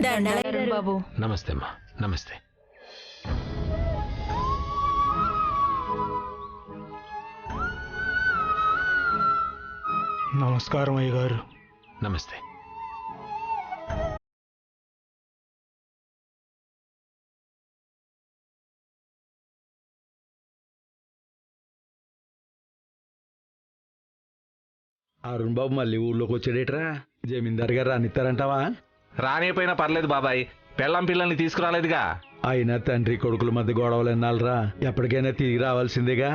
బాబు నమస్తే అమ్మా. నమస్తే. నమస్కారం అయ్యగారు. నమస్తే. అరుణ్ బాబు మళ్ళీ ఊళ్ళోకి వచ్చాడేట్రా? జమీందార్ గారు రానిస్తారంటావా? రానిపోయినా పర్లేదు బాబాయ్, పెళ్ళం పిల్లల్ని తీసుకురాలేదుగా. అయినా తండ్రి కొడుకుల మధ్య గొడవలు ఎన్నాళ్ళరా? ఎప్పటికైనా తిరిగి రావాల్సిందేగా.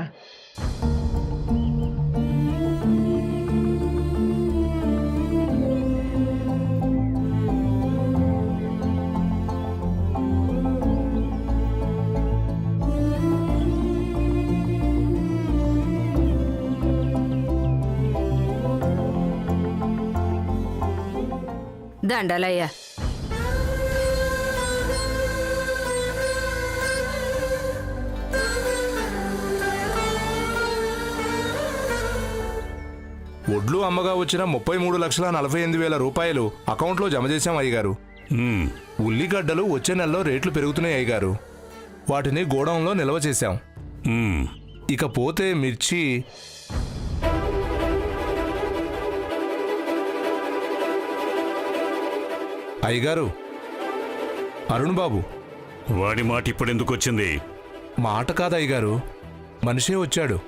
దండలయ్యా. ఒడ్లు అమ్మగా వచ్చిన 33,48,000 రూపాయలు అకౌంట్లో జమ చేశాం అయ్యగారు. ఉల్లిగడ్డలు వచ్చే నెలలో రేట్లు పెరుగుతున్నాయి అయ్యగారు. వాటిని గోడౌన్లో నిల్వ చేశాం. ఇకపోతే మిర్చి అయ్యగారు. అరుణ్ బాబు వాడి మాట ఇప్పుడెందుకు వచ్చింది? మాట కాదు అయ్యగారు, మనిషే వచ్చాడు.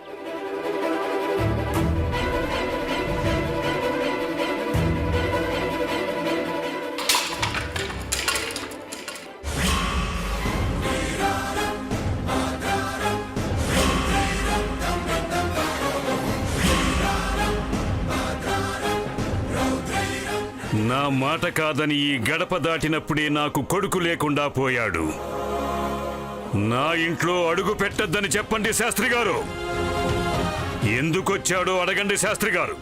నా మాట కాదని ఈ గడప దాటినప్పుడే నాకు కొడుకు లేకుండా పోయాడు. నా ఇంట్లో అడుగు పెట్టద్దని చెప్పండి శాస్త్రి గారు. ఎందుకొచ్చాడో అడగండి శాస్త్రి గారు.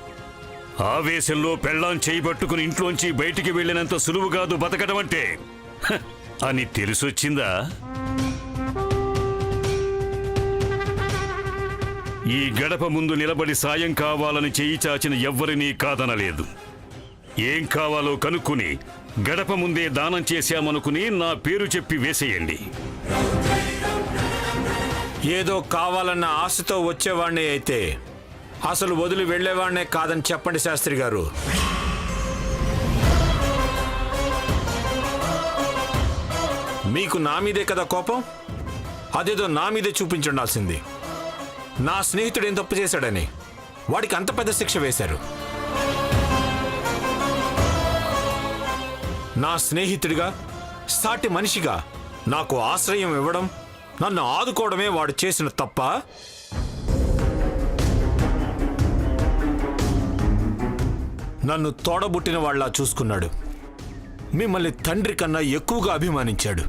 ఆవేశంలో పెళ్ళాం చేయబట్టుకుని ఇంట్లోంచి బయటికి వెళ్ళినంత సులువు కాదు బతకడం అంటే అని తెలిసొచ్చిందా? ఈ గడప ముందు నిలబడి సాయం కావాలని చేయి చాచిన ఎవ్వరినీ కాదనలేదు. ఏం కావాలో కనుక్కుని గడప ముందే దానం చేశామనుకుని నా పేరు చెప్పి వేసేయండి. ఏదో కావాలన్న ఆశతో వచ్చేవాణ్ణే అయితే అసలు వదిలి వెళ్లేవాణ్ణే కాదని చెప్పండి శాస్త్రి గారు. మీకు నా మీదే కదా కోపం? అదేదో నా మీదే చూపించుండాల్సింది. నా స్నేహితుడు ఏం తప్పు చేశాడని వాడికి అంత పెద్ద శిక్ష వేశారు. నా స్నేహితుడిగా, సాటి మనిషిగా నాకు ఆశ్రయం ఇవ్వడం, నన్ను ఆదుకోవడమే వాడు చేసిన తప్ప? నన్ను తోడబుట్టిన వాళ్ళ చూసుకున్నాడు. మిమ్మల్ని తండ్రి కన్నా ఎక్కువగా అభిమానించాడు.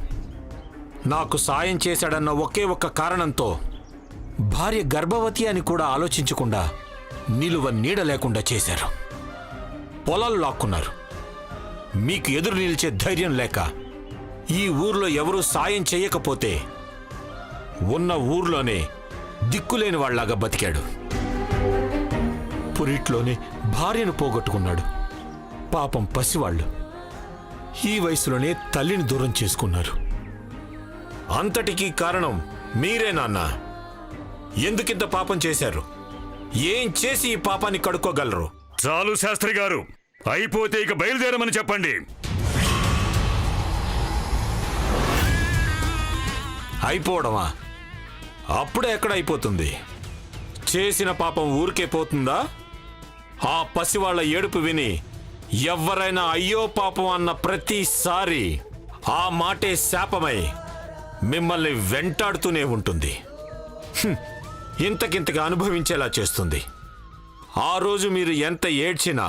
నాకు సాయం చేశాడన్న ఒకే ఒక్క కారణంతో భార్య గర్భవతి అని కూడా ఆలోచించకుండా నిలువ నీడ లేకుండా చేశారు. పొలాలు లాక్కున్నారు. మీకు ఎదురు నిలిచే ధైర్యం లేక ఈ ఊర్లో ఎవరూ సాయం చేయకపోతే ఉన్న ఊర్లోనే దిక్కులేని వాళ్లాగా బతికాడు. పురిట్లోనే భార్యను పోగొట్టుకున్నాడు. పాపం పసివాళ్ళు ఈ వయసులోనే తల్లిని దూరం చేసుకున్నారు. అంతటికీ కారణం మీరే నాన్న. ఎందుకింత పాపం చేశారు? ఏం చేసి ఈ పాపాన్ని కడుక్కోగలరు? చాలు శాస్త్రి గారు, అయిపోతే ఇక బయలుదేరమని చెప్పండి. అయిపోవడమా? అప్పుడే ఎక్కడ అయిపోతుంది? చేసిన పాపం ఊరికే పోతుందా? ఆ పసివాళ్ల ఏడుపు విని ఎవ్వరైనా అయ్యో పాపం అన్న ప్రతిసారి ఆ మాటే శాపమై మిమ్మల్ని వెంటాడుతూనే ఉంటుంది. ఇంతకింతగా అనుభవించేలా చేస్తుంది. ఆ రోజు మీరు ఎంత ఏడ్చినా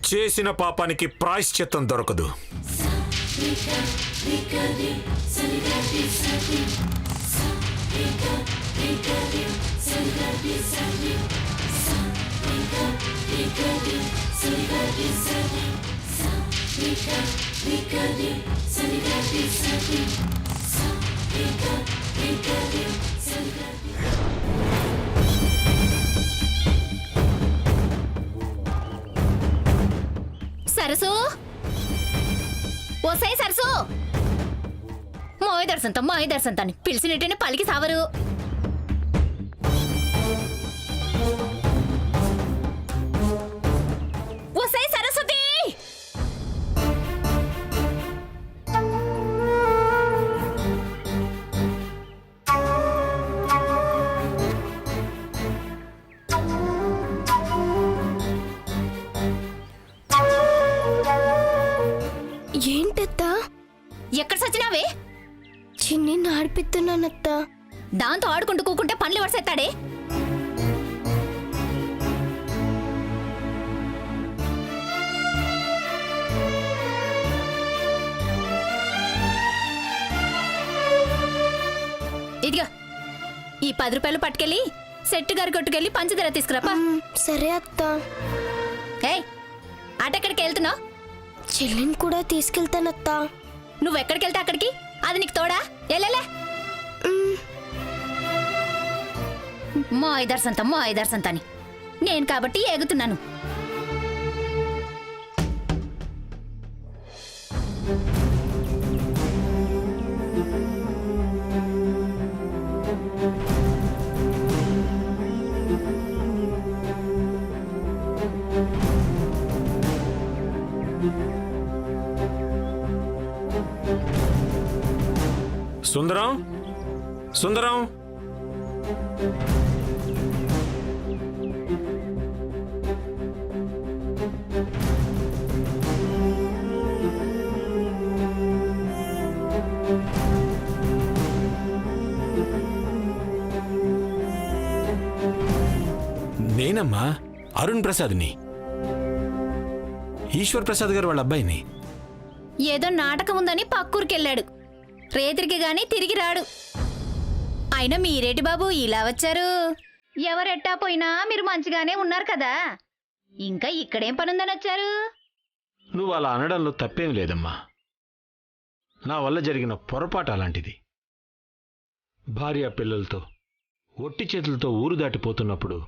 చేసిన పాపానికి ప్రాయశ్చిత్తం దొరకదు. సరసు, ఓసై సరసు మాయ దర్శంతో అని పిలిచినట్టేనే పలికి సావరు. ఓసై సరస్వతి ఏంటత్తా? ఎక్కడ సచ్చినావే? చిన్ని ఆడిపిస్తున్నానత్తా. దాంతో ఆడుకుంటూ కూకుంటే పనులు వరుసెత్తాడే. ఇదిగా ఈ 10 రూపాయలు పట్టుకెళ్ళి సెట్టు గారి కొట్టుకెళ్ళి పంచదార తీసుకురాపా. సరే అత్తా. ఏయ్ అటెక్కడికి వెళ్తున్నావు? చెల్లిని కూడా తీసుకెళ్తానత్తా. నువ్వెక్కడికి వెళ్తే అక్కడికి, అది నీకు తోడా? ఎల్లెలే మా ఐదర్శంతని నేను కాబట్టి ఏగుతున్నాను. సుందరం, సుందరం, నేనమ్మా అరుణ్ ప్రసాద్ని, ఈశ్వర్ ప్రసాద్ గారు వాళ్ళ అబ్బాయిని. ఏదో నాటకం ఉందని పక్కూరికెళ్ళాడు. రేతిరికి గాని తిరిగి రాడు. అయినా మీరేటి బాబు ఇలా వచ్చారు? ఎవరెట్టా పోయినా మీరు మంచిగానే ఉన్నారు కదా, ఇంకా ఇక్కడేం పనుందని వచ్చారు? నువ్వు అలా అనడంలో తప్పేం లేదమ్మా. నా వల్ల జరిగిన పొరపాటు అలాంటిది. భార్య పిల్లలతో ఒట్టి చేతులతో ఊరు దాటిపోతున్నప్పుడు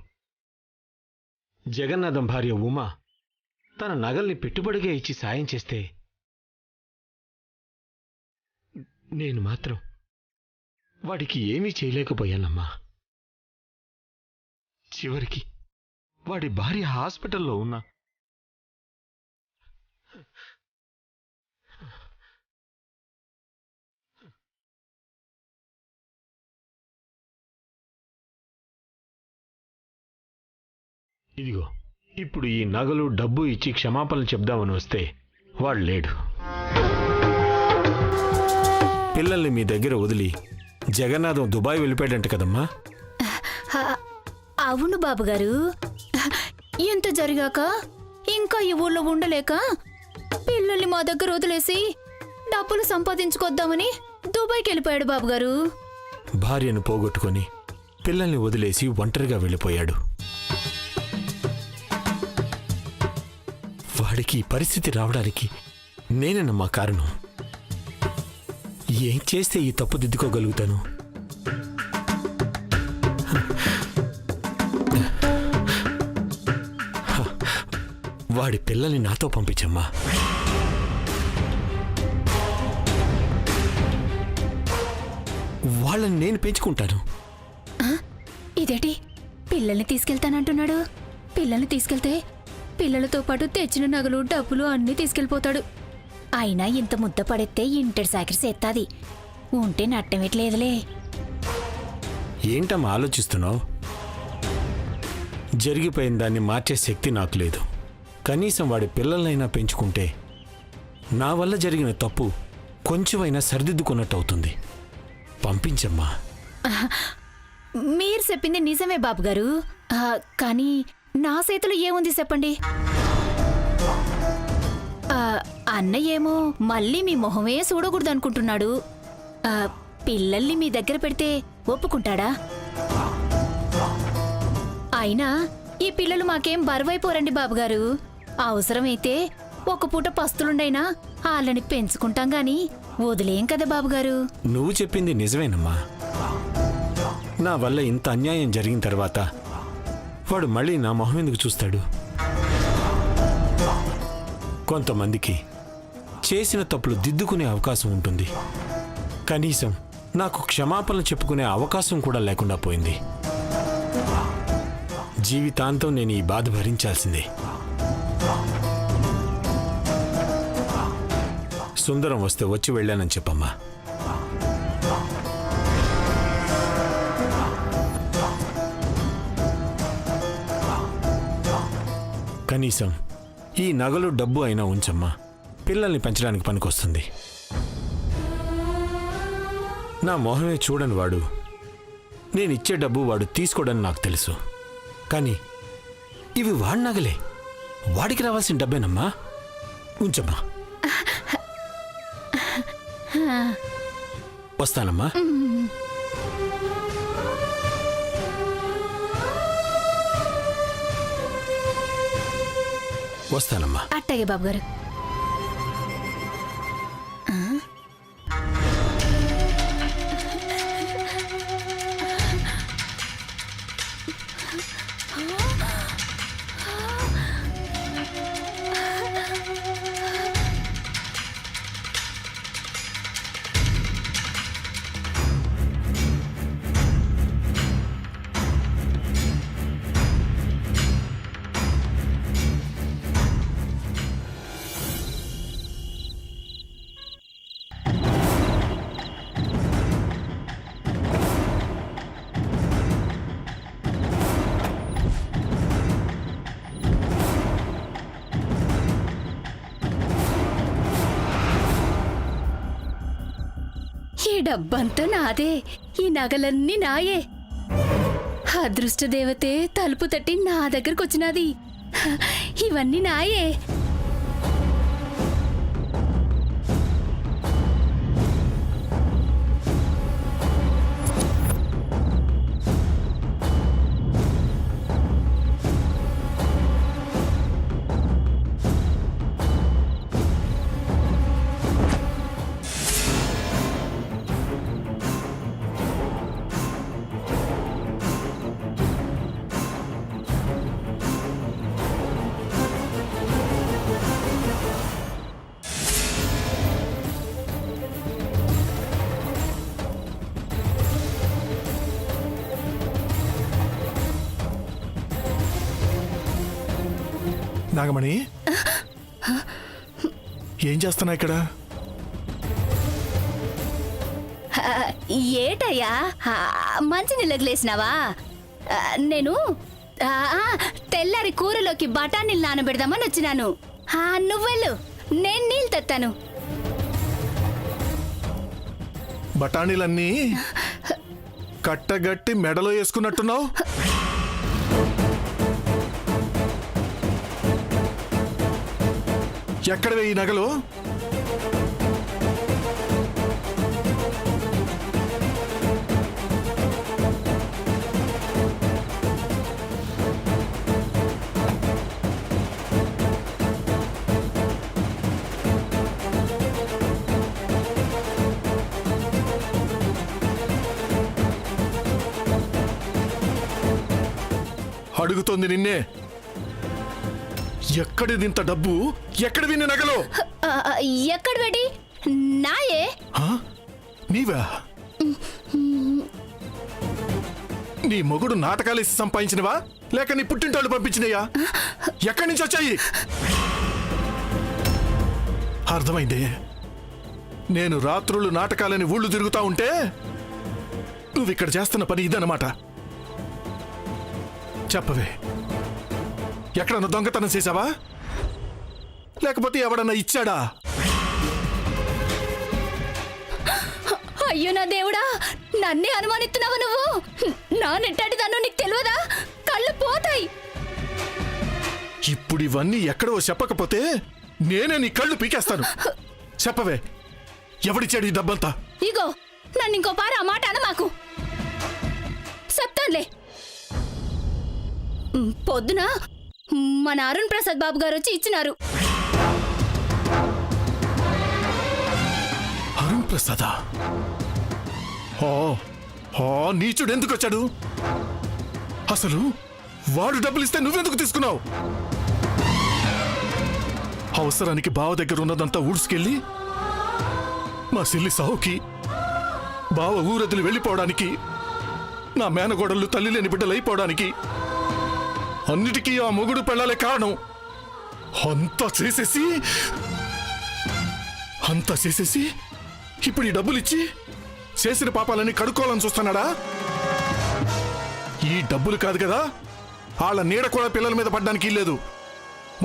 జగన్నాథం భార్య ఉమా తన నగల్ని పెట్టుబడిగా ఇచ్చి సాయం చేస్తే నేను మాత్రం వాడికి ఏమీ చేయలేకపోయానమ్మా. చివరికి వాడి భార్య హాస్పిటల్లో ఉన్నా ఇదిగో ఇప్పుడు ఈ నగలు డబ్బు ఇచ్చి క్షమాపణలు చెప్దామని వస్తే వాడు లేడు. పిల్లల్ని మీ దగ్గర వదిలి జగన్నాథం దుబాయ్ వెళ్ళిపోయాడంట కదమ్మా. అవును బాబుగారు. ఎంత జరిగాక ఇంకా ఈ ఊళ్ళో ఉండలేక పిల్లల్ని మా దగ్గర వదిలేసి డబ్బులు సంపాదించుకొద్దామని దుబాయ్కి వెళ్ళిపోయాడు బాబుగారు. భార్యను పోగొట్టుకొని పిల్లల్ని వదిలేసి ఒంటరిగా వెళ్ళిపోయాడు. వాడికి ఈ పరిస్థితి రావడానికి నేనేనమ్మా కారణం. ఏం చేస్తే ఈ తప్పు దిద్దుకోగలుగుతాను? వాడి పిల్లల్ని నాతో పంపించమ్మా. వాళ్ళని నేను పెంచుకుంటాను. ఇదేటి పిల్లల్ని తీసుకెళ్తానంటున్నాడు? పిల్లల్ని తీసుకెళ్తే పిల్లలతో పాటు తెచ్చిన నగలు డబ్బులు అన్నీ తీసుకెళ్ళిపోతాడు. అయినా ఇంత ముద్ద పడెత్తే ఇంటడి సాకిరి చేస్తాది. ఉంటే నట్టమేట్లేదులే. ఏంటమ్మా ఆలోచిస్తున్నావు? జరిగిపోయిన దాన్ని మార్చే శక్తి నాకు లేదు. కనీసం వాడి పిల్లలనైనా పెంచుకుంటే నా వల్ల జరిగిన తప్పు కొంచెమైనా సరిదిద్దుకున్నట్టు అవుతుంది. పంపించమ్మా. మీరు చెప్పింది నిజమే బాబుగారు. కానీ నా చేతిలో ఏముంది చెప్పండి? అన్నయ్య ఏమో మళ్ళీ మీ మొహమే చూడకూడదు అనుకుంటున్నాడు. పిల్లల్ని మీ దగ్గర పెడితే ఒప్పుకుంటాడా? అయినా ఈ పిల్లలు మాకేం బరువైపోరండి బాబుగారు. అవసరమైతే ఒక పూట పస్తులుండైనా వాళ్ళని పెంచుకుంటాం గాని వదిలేం కదా బాబుగారు. నువ్వు చెప్పింది నిజమేనమ్మా. నా వల్ల ఇంత అన్యాయం జరిగిన తర్వాత వాడు మళ్ళీ నా మొహం ఎందుకు చూస్తాడు? కొంతమందికి చేసిన తప్పులు దిద్దుకునే అవకాశం ఉంటుంది. కనీసం నాకు క్షమాపణలు చెప్పుకునే అవకాశం కూడా లేకుండా పోయింది. జీవితాంతం నేను ఈ బాధ భరించాల్సిందే. సుందరం వస్తే వచ్చి వెళ్ళానని చెప్పమ్మా. కనీసం ఈ నగలు డబ్బు అయినా ఉంచమ్మా. పిల్లల్ని పెంచడానికి పనికొస్తుంది. నా మొహమే చూడని వాడు నేనిచ్చే డబ్బు వాడు తీసుకోడని నాకు తెలుసు. కానీ ఇవి వాడి నగలే, వాడికి రావాల్సిన డబ్బేనమ్మా. ఉంచమ్మా. వస్తానమ్మా. వస్తానమ్మా. అట్టగే బాబు గారు. ఈ డబ్బంతా నాదే, ఈ నగలన్నీ నాయే. అదృష్ట దేవతే తలుపు తట్టి నా దగ్గరకు వచ్చినది. ఇవన్నీ నాయే. నాగమణి, ఏం చేస్తున్నా ఇక్కడ? ఏటయ్యా మంచి నీళ్ళలేసినావా? నేను తెల్లారి కూరలోకి బఠానీలు నానబెడదామని వచ్చినాను. నువ్వెళ్ళు, నేను నీళ్ళు తెత్తాను. బఠానీలన్నీ కట్టగట్టి మెడలో వేసుకున్నట్టున్నావు. ఎక్కడవే ఈ నగలు? అడుగుతోంది నిన్నే. ఎక్కడిది ఇంత డబ్బు? ఎక్కడ విన్న నగలు? ఎక్కడ పెట్టి నాయే. నీవా? నీ మొగుడు నాటకాలేసి సంపాదించినవా లేక నీ పుట్టింటోళ్ళు పంపించినయా? ఎక్కడి నుంచి వచ్చాయి? అర్థమైందే. నేను రాత్రులు నాటకాలని ఊళ్ళు తిరుగుతా ఉంటే నువ్వు ఇక్కడ చేస్తున్న పని ఇదన్నమాట. చెప్పవే, ఎక్కడన్నా దొంగతనం చేశావా లేకపోతే ఎవడన్నా ఇచ్చాడా? అయ్యో నా దేవుడా, నన్నే అనుమానిస్తున్నావు నువ్వు. నా నెట్టాటి దాన్ని నీకు తెలియదా? కళ్ళు పోతాయి. ఇప్పుడు ఇవన్నీ ఎక్కడో చెప్పకపోతే నేనే నీ కళ్ళు పీకేస్తాను. చెప్పవే, ఎవడిచ్చాడు ఈ డబ్బంతా? ఇగో, నన్ను ఇంకో పార ఆ మాట అన మాకు. చెప్తానులే. పొద్దున మన అరుణ్ ప్రసాద్ బాబు గారు వచ్చి ఇచ్చినారు. అరుణ్ ప్రసాదా? నీచుడు ఎందుకు వచ్చాడు? అసలు వాడు డబ్బులు ఇస్తే నువ్వెందుకు తీసుకున్నావు? అవసరానికి బావ దగ్గర ఉన్నదంతా ఊడ్చుకెళ్ళి మా సిల్లి సావుకి బావ ఊరదిలి వెళ్ళిపోవడానికి నా మేనగోడళ్ళు తల్లి లేని బిడ్డలు అయిపోవడానికి అన్నిటికీ ఆ మొగుడు పెళ్ళాలే కారణం. అంతా చేసేసి ఇప్పుడు ఈ డబ్బులిచ్చి చేసిన పాపాలని కడుక్కోవాలని చూస్తున్నాడా? ఈ డబ్బులు కాదు కదా, వాళ్ళ నీడ కూడా పిల్లల మీద పడ్డానికి లేదు.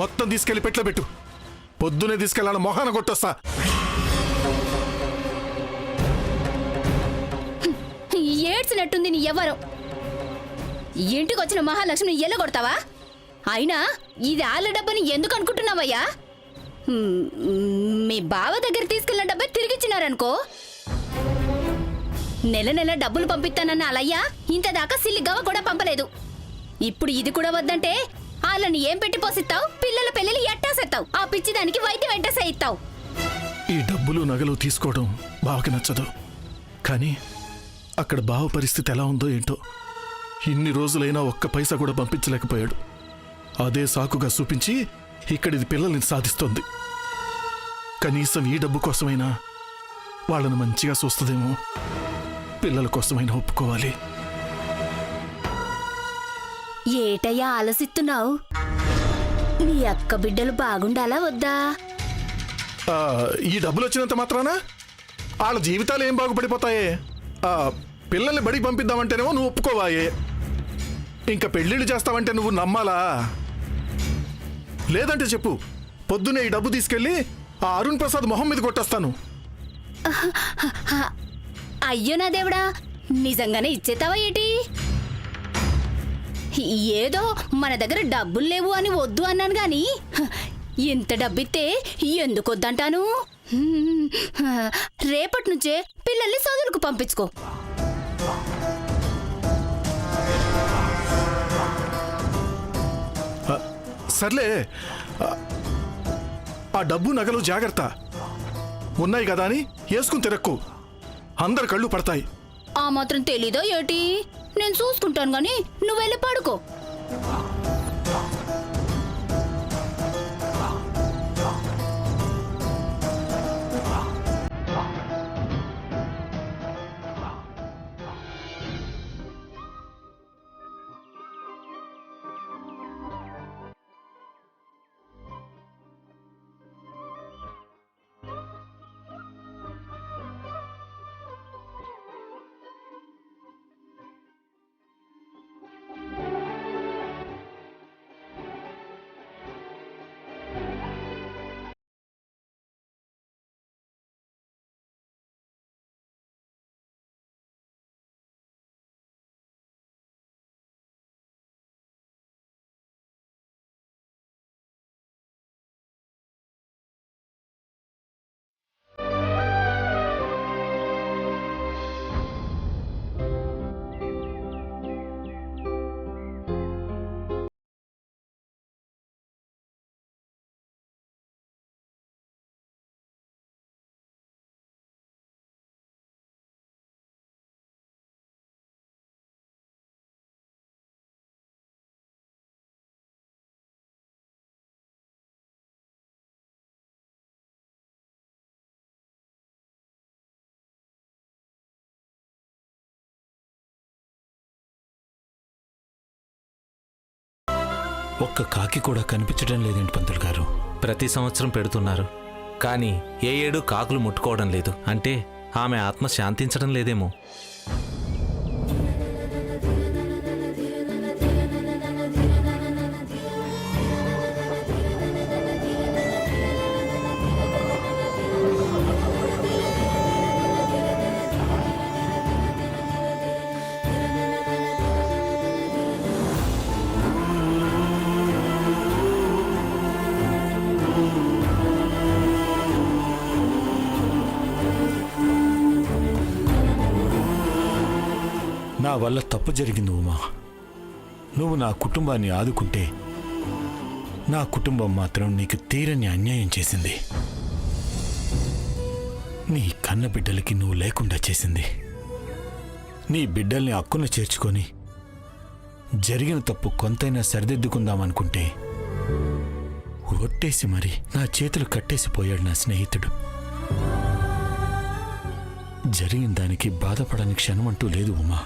మొత్తం తీసుకెళ్లి పెట్లో పెట్టు. పొద్దునే తీసుకెళ్ళాల మొహాన కొట్టొస్తా. ఏడ్చినట్టుంది నీ ఎవరు. ఇంటికి వచ్చిన మహాలక్ష్మిని ఎల్లగొడతావా? అయినా ఇది వాళ్ళ డబ్బని ఎందుకు అనుకుంటున్నావయ్యా? మీ బావ దగ్గర తీసుకెళ్ళిన డబ్బే తిరిగిచ్చినారనుకో. నెల నెల డబ్బులు పంపిస్తానన్న అలయ్యా ఇంతదాకా సిల్లిగవ్వ కూడా పంపలేదు. ఇప్పుడు ఇది కూడా వద్దంటే వాళ్ళని ఏం పెట్టి పోసిస్తావు? పిల్లల పెళ్ళిళ్ళు ఎట్టాసేస్తావు? ఆ పిచ్చిదానికి వైద్యం వెంటసేయిస్తావు. ఈ డబ్బులు నగలు తీసుకోవడం బావకి నచ్చదు. కానీ అక్కడ బావ పరిస్థితి ఎలా ఉందో ఏంటో. ఇన్ని రోజులైనా ఒక్క పైసా కూడా పంపించలేకపోయాడు. అదే సాకుగా చూపించి ఇక్కడిది పిల్లల్ని సాధిస్తోంది. కనీసం ఈ డబ్బు కోసమైనా వాళ్ళను మంచిగా చూస్తుందేమో. పిల్లల కోసమైనా ఒప్పుకోవాలి. ఏటయ్యా ఆలోచిస్తున్నావు? నీ అక్క బిడ్డలు బాగుండాలా వద్దా? ఈ డబ్బులు వచ్చినంత మాత్రాన వాళ్ళ జీవితాలు ఏం బాగుపడిపోతాయే? పిల్లల్ని బడికి పంపిద్దామంటేనేమో నువ్వు ఒప్పుకోవాయే. ఇంకా పెళ్ళిళ్ళు చేస్తావంటే నువ్వు నమ్మాలా? లేదంటే చెప్పు, పొద్దునే ఈ డబ్బు తీసుకెళ్ళి ఆ అరుణ్ ప్రసాద్ మొహం మీద కొట్టేస్తాను. అయ్యో నా దేవుడా, నిజంగానే ఇచ్చేతావా ఏంటి? ఏదో మన దగ్గర డబ్బులు లేవు అని వద్దు అన్నాను గాని ఇంత డబ్బిస్తే ఎందుకు వద్దంటాను? రేపటి నుంచే పిల్లల్ని చదువులకు పంపించుకో. సర్లే, ఆ డబ్బు నగలు జాగ్రత్త. ఉన్నాయి కదా అని వేసుకుని తిరక్కు, అందరు కళ్ళు పడతాయి. ఆ మాత్రం తెలీదో ఏటి? నేను చూసుకుంటాను గాని నువ్వు వెళ్ళి పడుకో. ఒక్క కాకి కూడా కనిపించడం లేదేంటి పంతులు గారు? ప్రతి సంవత్సరం పెడుతున్నారు, కానీ ఏ ఏడు కాకులు ముట్టుకోవడం లేదు. అంటే ఆమె ఆత్మ శాంతించడం లేదేమో. నా వల్ల తప్పు జరిగింది ఉమా. నువ్వు నా కుటుంబాన్ని ఆదుకుంటే నా కుటుంబం మాత్రం నీకు తీరని అన్యాయం చేసింది. నీ కన్న బిడ్డలకి నువ్వు లేకుండా చేసింది. నీ బిడ్డల్ని అక్కున చేర్చుకొని జరిగిన తప్పు కొంతైనా సరిదిద్దుకుందామనుకుంటే ఒట్టేసి మరి నా చేతులు కట్టేసిపోయాడు నా స్నేహితుడు. జరిగిన దానికి బాధపడని క్షణం అంటూ లేదు ఉమా.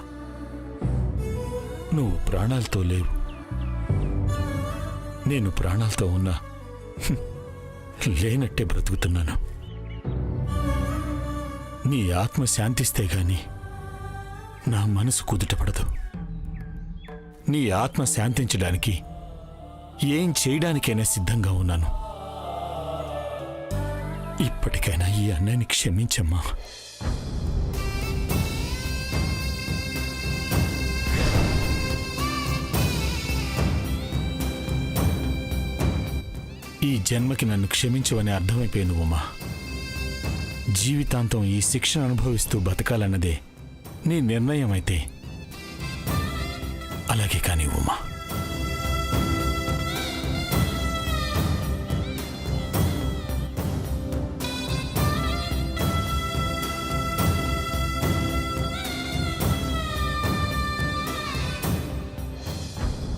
నువ్వు ప్రాణాలతో లేవు, నేను ప్రాణాలతో ఉన్నా లేనట్టే బ్రతుకుతున్నాను. నీ ఆత్మ శాంతిస్తే గాని నా మనసు కుదుటపడదు. నీ ఆత్మ శాంతించడానికి ఏం చేయడానికైనా సిద్ధంగా ఉన్నాను. ఇప్పటికైనా ఈ అన్నయ్యని క్షమించమ్మా. ఈ జన్మకి నన్ను క్షమించవని అర్థమైపోయింది ఉమా. జీవితాంతం ఈ శిక్షను అనుభవిస్తూ బతకాలన్నదే నీ నిర్ణయం అయితే అలాగే కానీ ఉమా.